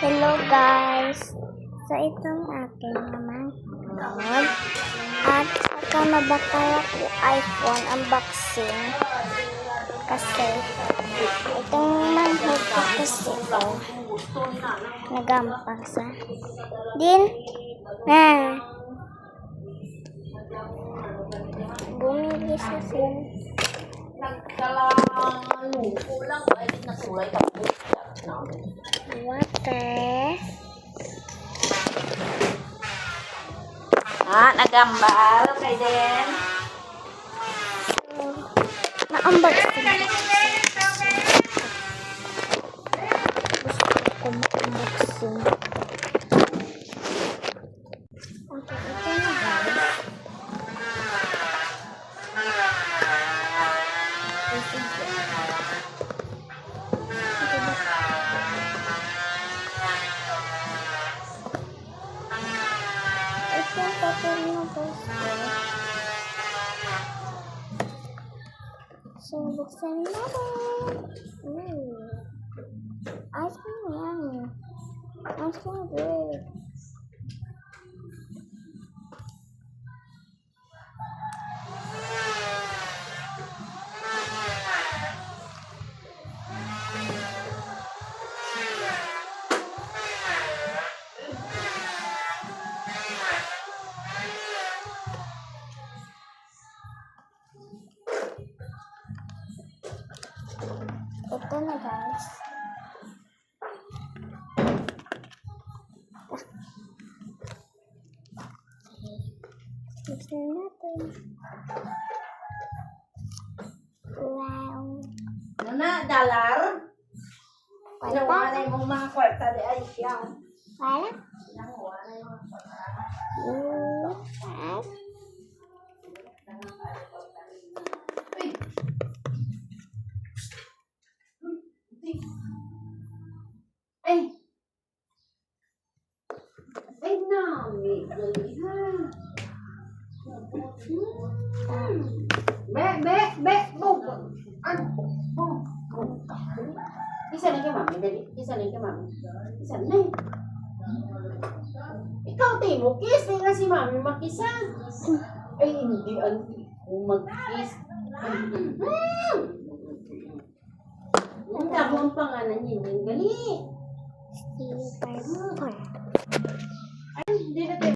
Hello guys! So itong aking naman nood at saka mabakala ko iPhone unboxing kasi itong manhod ko kasi nagampang sa din bumili sa sin water. Nagambal kay Den. So, na-unboxing. Gusto ko ma-unboxing. Okay, ito na guys. Ito yung papel na gusto. So, buksan natin. Ice cream yan. Ice cream good. Ito na guys. Buksan natin. Wow. Ano na, dollar? Kwarta? Nakuha na yung mga kwarta di ay siya. Wala? Nakuha na yung mga kwarta. Ay! Ay, nami. Be! Bog! Isa na kay mami, dali. Isa na kay mami. Isa na. Ikaw, Timo, kiss. Di nga si mami makisa. Ay, hindi. Kung mag-kiss. Ang tamo ang pangalan niya. Gali. Silver. Ay, hindi na tayo.